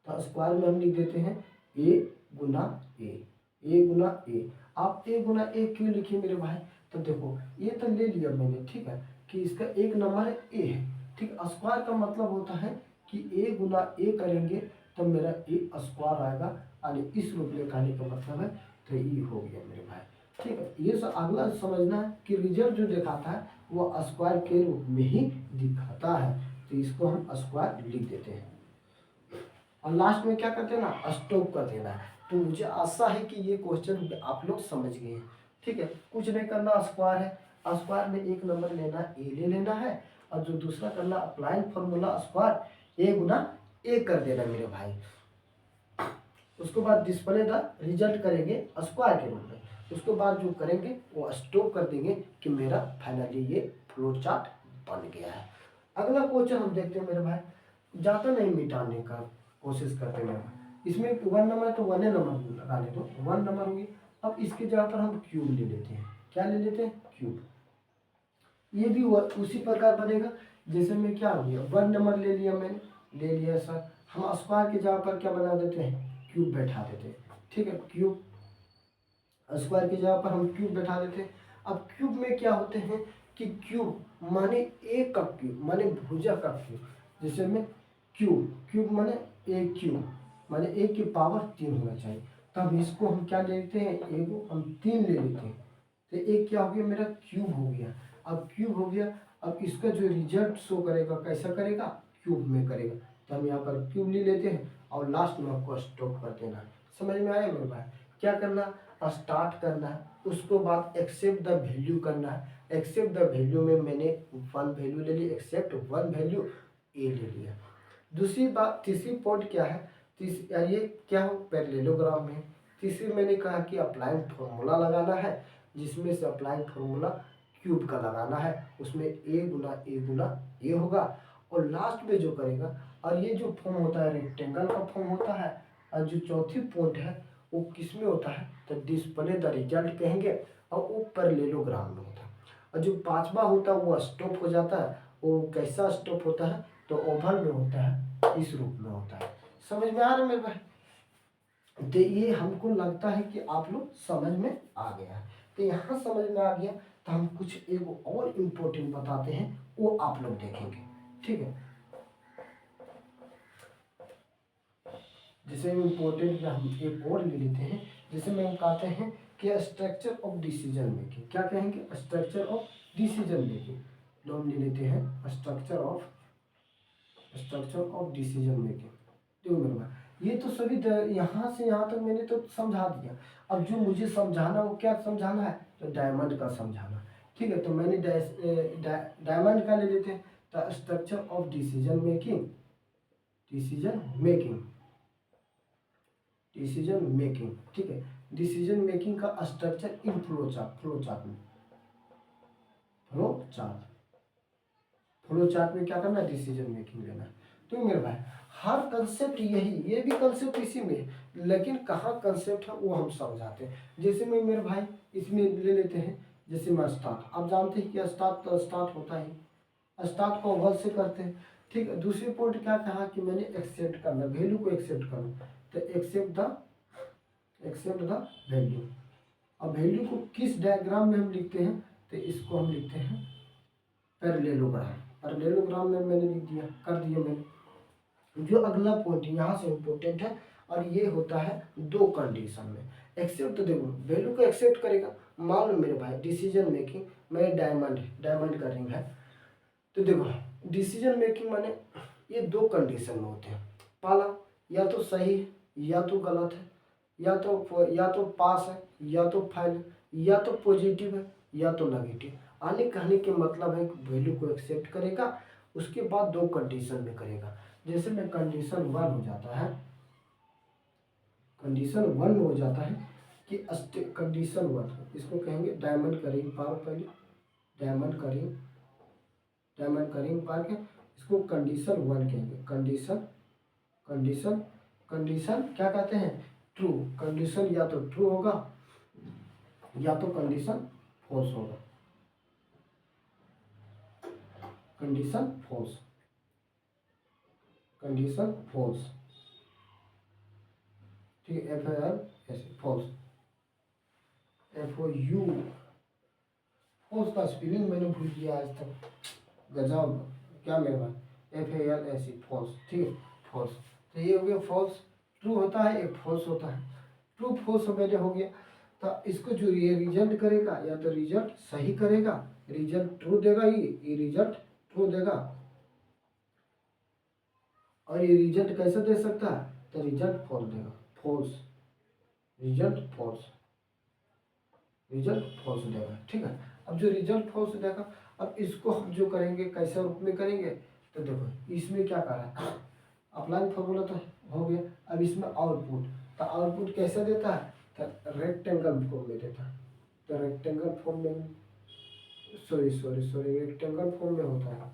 Speaker 1: तो स्क्वायर में हम लिख देते हैं ए गुना ए, ए गुना ए। आप ए गुना ए क्यों लिखे मेरे भाई, तो देखो ये तो ले लिया मैंने, ठीक है, कि इसका एक नंबर है ए है, ठीक, स्क्वायर का मतलब होता है कि ए गुना ए करेंगे तो मेरा ए स्क्वायर आएगा, यानी इस रूप में कहने का मतलब है, तो ये हो गया मेरे भाई। ठीक है, ये सब अगला समझना है कि रिजल्ट जो दिखाता है वो स्क्वायर के रूप में ही दिखाता है, तो इसको हम स्क्वायर लिख देते हैं। और लास्ट में क्या करते हैं ना, स्टॉप कर देना है। तो मुझे आशा है कि ये क्वेश्चन आप लोग समझ गए हैं, ठीक है, कुछ नहीं करना, स्क्वायर है, स्क्वायर में एक नंबर लेना, ए ले लेना है, और जो दूसरा करना अप्लाइंग फॉर्मूला स्क्वायर ए गुना ए कर देना मेरे भाई। उसके बाद डिस्प्ले द रिजल्ट करेंगे स्क्वायर के रूप में, उसके बाद जो करेंगे वो स्टॉप कर देंगे कि मेरा फाइनली ये फ्लो चार्ट बन गया है। अगला क्वेश्चन हम देखते हैं मेरे भाई, ज़्यादा नहीं मिटाने का कोशिश करते हैं। इसमें 1 नंबर तो 1 नंबर लगा ले, तो 1 नंबर होगी, अब इसके जगह पर हम क्यूब ले लेते हैं। क्या ले लेते हैं? क्यूब। ये भी उसी प्रकार बनेगा जैसे में क्या हो गया, 1 नंबर ले लिया मैंने, ले लिया सर, हम स्क्वायर की जगह पर क्या बना देते हैं? क्यूब बैठा देते हैं। ठीक है, क्यूब, स्क्वायर की जगह पर हम क्यूब बैठा देते हैं। अब क्यूब में क्या होते हैं कि क्यूब माने एक का क्यूब, माने भुजा का क्यूब, जैसे में क्यूब, क्यूब माने एक क्यूब, माने एक की पावर 3 होना चाहिए। तब इसको हम क्या ले लेते हैं? एक हम 3 ले लेते हैं, तो एक क्या हो गया मेरा? क्यूब हो गया। अब क्यूब हो गया, अब इसका जो रिजल्ट शो करेगा कैसा करेगा? क्यूब में करेगा। तो हम यहाँ पर क्यूब ले लेते हैं और लास्ट में आपको स्टॉप कर देना है। समझ में आया मेरे भाई? क्या करना? स्टार्ट करना है, उसको बाद एक्सेप्ट द वैल्यू करना है। एक्सेप्ट द वैल्यू में मैंने 1 वैल्यू ले ली, एक्सेप्ट 1 वैल्यू ए ले लिया। दूसरी बात, तीसरी पॉइंट क्या है? ये क्या हो? पैरेललोग्राम में। तीसरी मैंने कहा कि अप्लाइंग फॉर्मूला लगाना है, जिसमें से अप्लाइंग फॉर्मूला क्यूब का लगाना है, उसमें ए गुना ए होगा। और लास्ट में जो करेगा, और ये जो फॉर्म होता है रेक्टेंगल का फॉर्म होता है, और जो चौथी पॉइंट है वो किस में होता है? तो डिस्प्ले द रिजल्ट कहेंगे, और वो पैरेललोग्राम में होता है। और जो पांचवा होता है वो स्टॉप हो जाता है। वो कैसा स्टॉप होता है? तो ओवल में होता है, इस रूप में होता है। समझ में आ रहा है मेरे भाई? तो ये हमको लगता है कि आप लोग समझ में आ गया है। तो यहाँ समझ में आ गया, तो हम कुछ एक और इम्पोर्टेंट बताते हैं, वो आप लोग देखेंगे। ठीक है, जैसे इम्पोर्टेंट हम एक और ले लेते हैं, जैसे में हम कहते हैं कि स्ट्रक्चर ऑफ डिसीजन मेकिंग। क्या कहेंगे? Structure of decision making. तो हम ले लेते हैं स्ट्रक्चर ऑफ डिसीजन मेकिंग। देखो मेरे भाई, ये तो सभी यहाँ से यहाँ तक मैंने तो समझा दिया। अब जो मुझे समझाना, वो क्या समझाना है? तो डायमंड का समझाना। ठीक है, तो मैंने डायमंड का ले लेते हैं। तो structure of decision making, decision making, decision making. ठीक है, डिसीजन मेकिंग का structure in flow chart, flow chart में क्या करना है? डिसीजन मेकिंग लेना है। तो मेरे भाई हर कंसेप्ट यही, ये भी कंसेप्ट इसी में है, लेकिन कहाँ कंसेप्ट है वो हम समझाते हैं। जैसे में मेरे भाई इसमें ले लेते हैं, जैसे में स्टार्ट, आप जानते हैं कि स्टार्ट तो स्टार्ट होता ही, स्टार्ट को ओवल से करते हैं। ठीक है, दूसरी पॉइंट क्या कहा कि मैंने एक्सेप्ट करना, वैल्यू को एक्सेप्ट करना। तो एक्सेप्ट द वैल्यू। अब वैल्यू को किस डायग्राम में हम लिखते हैं? तो इसको हम लिखते हैं पैरेललोग्राम। पैरेललोग्राम में मैंने लिख दिया, कर दिया मैंने। जो अगला पॉइंट यहाँ से इम्पोर्टेंट है, और ये होता है 2 कंडीशन में एक्सेप्ट। तो देखो वैल्यू को एक्सेप्ट करेगा। मान लो मेरे भाई डिसीजन मेकिंग, मैं डायमंड का रिंग है। तो देखो डिसीजन मेकिंग माने ये 2 कंडीशन में होते हैं। पहला, या तो सही है या तो गलत है, या तो पास है या तो फेल है, या तो पॉजिटिव है या तो नेगेटिव। आने कहने के मतलब है कि वैल्यू को एक्सेप्ट करेगा, उसके बाद 2 कंडीशन में करेगा। जैसे में कंडीशन 1 हो जाता है, कंडीशन 1 में हो जाता है कि कंडीशन 1 इसको कहेंगे डायमंड का रिंग पार। पहले डायमंड का रिंग पार के इसको कंडीशन 1 कहेंगे। कंडीशन क्या कहते हैं? ट्रू। कंडीशन या तो ट्रू होगा या तो कंडीशन फॉल्स होगा। Condition false. ठीक है, FAL ऐसे फॉल्स, FOU। फॉल्स का स्पेलिंग मैंने भूल गया आज तक, गजब। क्या मेरे भाई? FAL ऐसी फॉल्स। ठीक है, फॉल्स। तो ये हो गया फॉल्स। ट्रू होता है, एक फॉल्स होता है। ट्रू फॉल्स पहले हो गया, तो इसको जो ये रिजल्ट करेगा, या तो रिजल्ट सही करेगा, रिजल्ट ट्रू देगा, ये रिजल्ट ट्रू देगा। और ये रिजल्ट कैसे दे सकता है? तो रिजल्ट फॉल्स देगा, फॉल्स, रिजल्ट फॉल्स देगा। ठीक है, अब जो रिजल्ट फॉल्स देगा, अब इसको हम जो करेंगे कैसे रूप में करेंगे? तो देखो इसमें क्या करा है, अप्लाई फॉर्मूला तो हो गया। अब इसमें आउटपुट, तो आउटपुट कैसे देता है? तो रेक्टेंगल फॉर्म में देता है। तो रेक्टेंगल फॉर्म में, सॉरी रेक्टेंगल फॉर्म में होता है।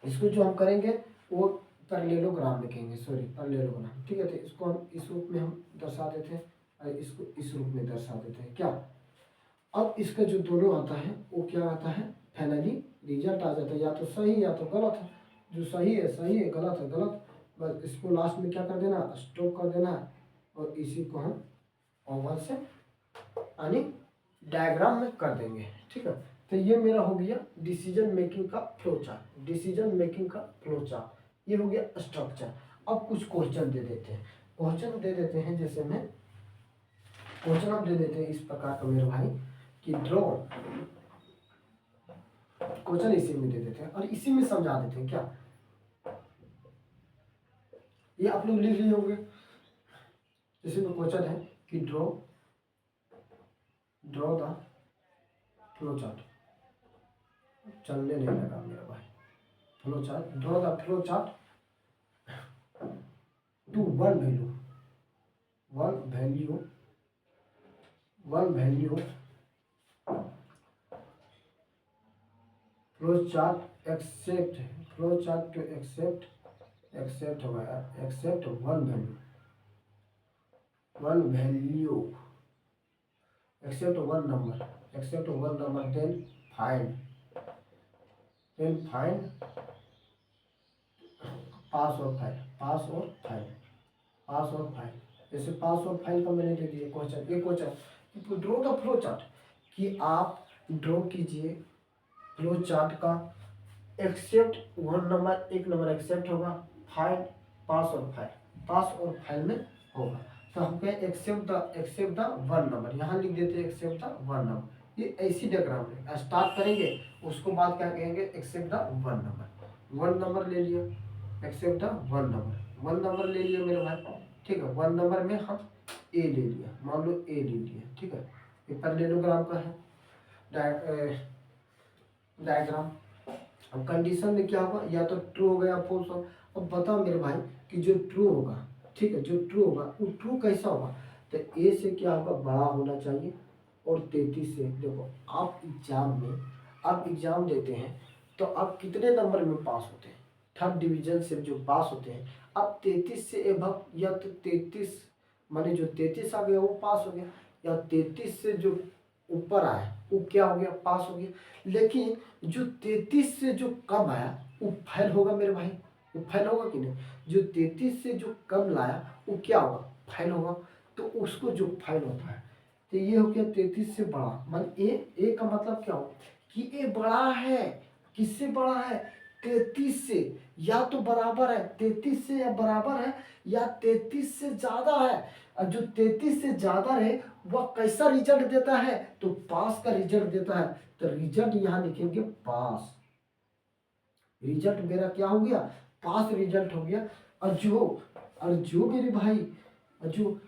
Speaker 1: इसको जो हम करेंगे वो पैरेललोग्राम लिखेंगे, पैरेललोग्राम। ठीक है, तो इसको हम इस रूप में हम दर्शा देते हैं, और इसको इस रूप में दर्शा देते हैं क्या। अब इसका जो दोनों आता है वो क्या आता है, फाइनली रिजल्ट आ जाता है, या तो सही या तो गलत है। जो सही है सही है, गलत है गलत। बस इसको लास्ट में क्या कर देना, स्टॉप कर देना, और इसी को हम ओवल से यानी डायग्राम में कर देंगे। ठीक है, तो ये मेरा हो गया डिसीजन मेकिंग का फ्लो चार्ट। डिसीजन मेकिंग का फ्लो चार्ट ये हो गया स्ट्रक्चर। अब कुछ क्वेश्चन दे देते हैं, क्वेश्चन दे देते हैं, जैसे में क्वेश्चन आप दे देते हैं इस प्रकार का मेरे भाई कि ड्रॉ, क्वेश्चन इसी में दे देते हैं और इसी में समझा देते हैं क्या। ये आप लोग लिख लिए होंगे। जैसे में क्वेश्चन है कि ड्रॉ द फ्लो चार्ट, चलने नहीं लगा मेरा भाई, flow chart, draw the flow chart to one value flow chart to accept होगा, accept one value, accept one number, then find pass और फाइल। जैसे पास और फाइल का मैंने दे दिया क्वेश्चन, ये question draw the flow chart कि आप ड्रॉ कीजिए फ्लो चार्ट का, एक्सेप्ट वन नंबर, एक नंबर एक्सेप्ट होगा, फाइल पास और फाइल में होगा। तो हम कहें एक्सेप्ट द वन नंबर, यहाँ लिख देते हैं एक्सेप्ट द वन नंबर। ये ऐसी डायग्राम में स्टार्ट करेंगे, उसको बाद क्या कहेंगे, एक्सेप्ट द वन नंबर ले लिया, एक्सेप्ट द वन नंबर ले लिया मेरे भाई। ठीक है, वन नंबर में हम ए ले लिया, मान लो ए ले लिया। ठीक है, ये पैरेललोग्राम का है डायग्राम। अब कंडीशन में क्या होगा, या तो ट्रू होगा या फॉल्स होगा। अब बताओ मेरे भाई कि जो ट्रू होगा, ठीक है, जो ट्रू होगा वो ट्रू कैसा होगा, तो ए से क्या होगा, बड़ा होना चाहिए, और 33 से। देखो आप एग्जाम देते हैं तो आप कितने नंबर में पास होते हैं, थर्ड डिवीजन से जो पास होते हैं, अब 33 से एबव, या तो 33 माने जो 33 आ गया वो पास हो गया, या 33 से जो ऊपर आया वो क्या हो गया, पास हो गया। लेकिन जो 33 से जो कम आया वो फेल होगा मेरे भाई, वो फेल होगा कि नहीं। जो 33 से जो कम लाया वो क्या होगा, फेल होगा। तो उसको जो फेल होता है, तो ये हो गया 33 से बड़ा, मान ए का मतलब क्या हो कि ए बड़ा है, किससे बड़ा है, 33 से, या तो बराबर है 33 से, या बराबर है, या 33 से ज्यादा है। और जो 33 से ज्यादा है वह कैसा रिजल्ट देता है, तो पास का रिजल्ट देता है। तो रिजल्ट यहां लिखेंगे पास, रिजल्ट मेरा क्या हो गया, पास रिजल्ट हो गया। और जो मेरे भाई जो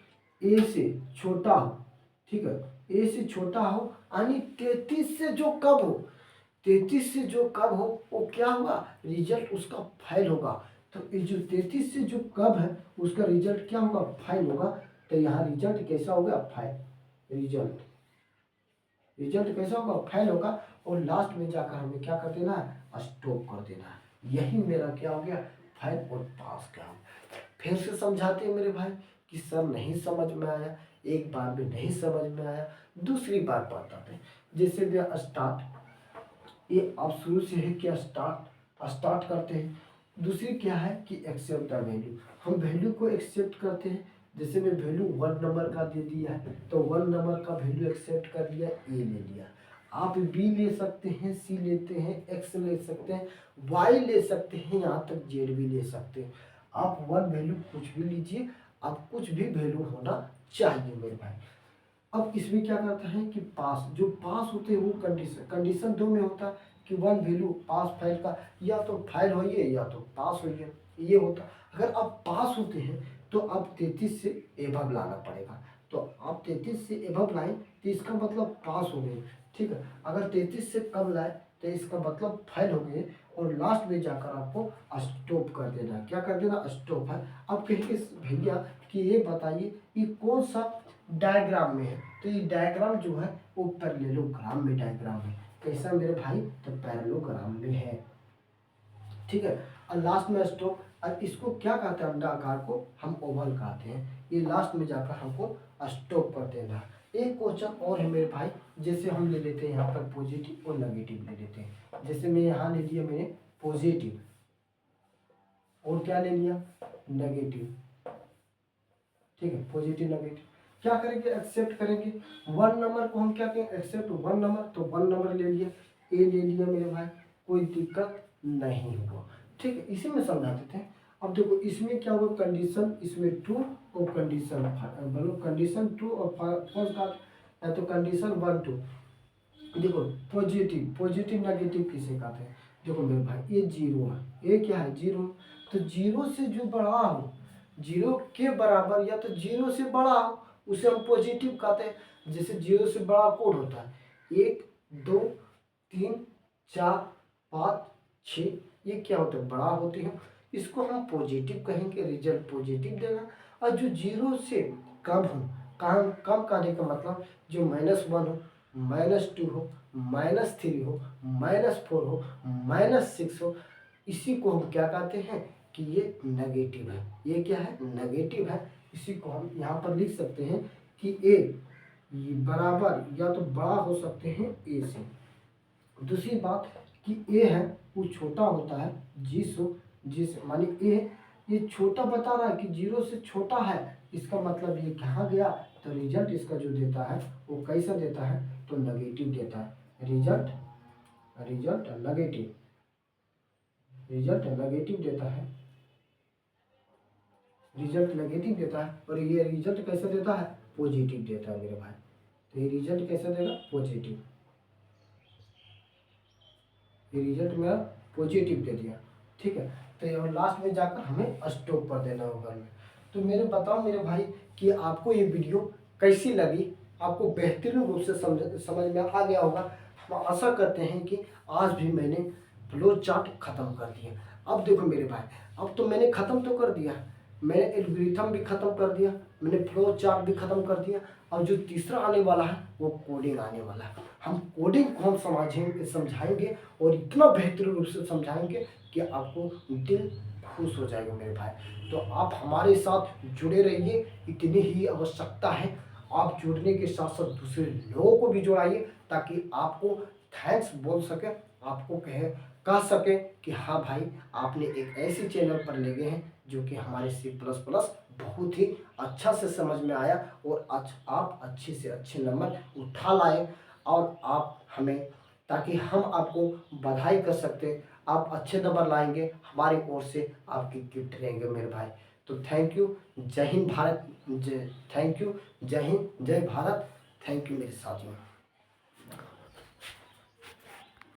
Speaker 1: ए से छोटा हो, ठीक है, ए से छोटा हो यानी 33 से जो कम हो, 33 से जो कम हो वो क्या होगा, रिजल्ट उसका फेल होगा। तो ये जो 33 से जो कम है उसका रिजल्ट क्या होगा, फेल होगा। तो यहाँ रिजल्ट कैसा होगा, फेल, रिजल्ट कैसा होगा, फेल होगा। और लास्ट में जाकर हमें क्या कर देना है, स्टॉप कर देना है। यही मेरा क्या हो गया, फेल और पास का। फिर से समझाते हैं मेरे भाई कि सर नहीं समझ में आया, एक बार भी नहीं समझ में आया, दूसरी बार बताते हैं। जैसे भी स्टार्ट, ये आप शुरू से है क्या, स्टार्ट करते हैं। दूसरी क्या है कि एक्सेप्ट द वैल्यू, हम वैल्यू को एक्सेप्ट करते हैं। जैसे मैं वैल्यू वन नंबर का दे दिया है तो वन नंबर का वैल्यू एक्सेप्ट कर लिया, ए ले लिया। आप बी ले सकते हैं, सी लेते हैं, एक्स ले सकते हैं, वाई ले सकते हैं, यहाँ तक जेड भी ले सकते हैं। आप वन वैल्यू कुछ भी लीजिए, आप कुछ भी वैल्यू होना चाहिए मेरे भाई। अब इसमें क्या करता है कि पास, जो पास होते हैं वो कंडीशन दो में होता है कि वन वैल्यू पास फेल का, या तो फेल होइए या तो पास होइए, ये होता। अगर आप पास होते हैं तो आप 33 से एबव लाना पड़ेगा। तो आप 33 से एबव लाए तो इसका मतलब पास हो गए, ठीक है। अगर 33 से कम लाए तो इसका मतलब फेल हो गए। और लास्ट में जाकर आपको स्टॉप कर देना, क्या कर देना, स्टॉप है। अब कहेंगे भैया कि ये बताइए ये कौन सा डायग्राम में है, तो ये डायग्राम जो है वो पैरेललोग्राम में डायग्राम है। कैसा मेरे भाई, तो पैरेललोग्राम में है, ठीक है। और लास्ट में स्टॉप। और इसको क्या कहते हैं, अंडाकार को हम ओवल कहते हैं। ये लास्ट में जाकर हमको स्टॉप कर देना है। एक क्वेश्चन और है मेरे भाई, जैसे हम ले लेते हैं यहाँ पर पॉजिटिव और नेगेटिव ले लेते हैं। जैसे मैं यहाँ ले लिया मैंने पॉजिटिव और क्या ले लिया, नेगेटिव। ठीक है, पॉजिटिव नेगेटिव क्या करेंगे, एक्सेप्ट करेंगे। वन नंबर को हम क्या करेंगे, एक्सेप्ट वन नंबर, तो वन नंबर ले लिया, ए ले लिया मेरे भाई, कोई दिक्कत नहीं हुआ। ठीक है, इसी में समझा देते हैं। अब देखो इसमें क्या हुआ, कंडीशन इसमें ट्रू और कंडीशन बोलो, कंडीशन ट्रू और फॉल्स का है, तो कंडीशन 1 2। देखो पॉजिटिव, पॉजिटिव नेगेटिव किसे कहते हैं, देखो मेरे भाई ये जीरो है, ये क्या है जीरो, तो जीरो से जो बड़ा हो, जीरो के बराबर या तो जीरो से बड़ा हो उसे हम पॉजिटिव कहते हैं। जैसे जीरो से बड़ा कोड होता है 1 2 3 4 5 6, ये क्या होता है, बड़ा होते हैं, इसको हम पॉजिटिव कहेंगे, रिजल्ट पॉजिटिव देगा। और जो जीरो से कम हो, कम कम करने का मतलब जो -1 हो, -2 हो, -3 हो, -4 हो, -6 हो, इसी को हम क्या कहते हैं कि ये नेगेटिव है। ये क्या है, नेगेटिव है। इसी को हम यहाँ पर लिख सकते हैं कि ए बराबर या तो बड़ा हो सकते हैं ए से। दूसरी बात कि ए है वो छोटा होता है जिस मानी ए ये छोटा बता रहा है कि जीरो से छोटा है, इसका मतलब ये कहाँ गया, तो रिजल्ट इसका जो देता है वो कैसा देता है, तो नेगेटिव देता है। रिजल्ट नेगेटिव देता है, रिजल्ट नेगेटिव देता है। और ये रिजल्ट कैसा देता है, पॉजिटिव देता है मेरे भाई। तो ये रिजल्ट कैसा देगा, पॉजिटिव, ये रिजल्ट मेरा पॉजिटिव दे दिया। ठीक है, तो ये लास्ट में जाकर हमें स्टॉप कर देना होगा हमें। तो मेरे बताओ मेरे भाई कि आपको ये वीडियो कैसी लगी, आपको बेहतरीन रूप से समझ में आ गया होगा। हम आशा करते हैं कि आज भी मैंने फ्लो चार्ट खत्म कर दिया। अब देखो मेरे भाई, अब तो मैंने ख़त्म तो कर दिया, मैंने एल्गोरिथम भी ख़त्म कर दिया, मैंने फ्लो चार्ट भी ख़त्म कर दिया। और जो तीसरा आने वाला है वो कोडिंग आने वाला है। हम कोडिंग को हम समझाएंगे और इतना बेहतरीन रूप से समझाएंगे कि आपको दिल खुश हो जाएगा मेरे भाई। तो आप हमारे साथ जुड़े रहिए, इतनी ही आवश्यकता है। आप जुड़ने के साथ साथ दूसरे लोगों को भी जुड़ाइए ताकि आपको थैंक्स बोल सके, आपको कह सके कि हाँ भाई आपने एक ऐसे चैनल पर ले गए हैं जो कि हमारे C++ बहुत ही अच्छा से समझ में आया और आज आप अच्छे से अच्छे नंबर उठा लाए। और आप हमें, ताकि हम आपको बधाई कर सकते, आप अच्छे नंबर लाएंगे, हमारी ओर से आपकी गिफ्ट रहेंगे मेरे भाई। तो थैंक यू, जय हिंद भारत, थैंक यू, जय हिंद, जय भारत, थैंक यू मेरे साथियों।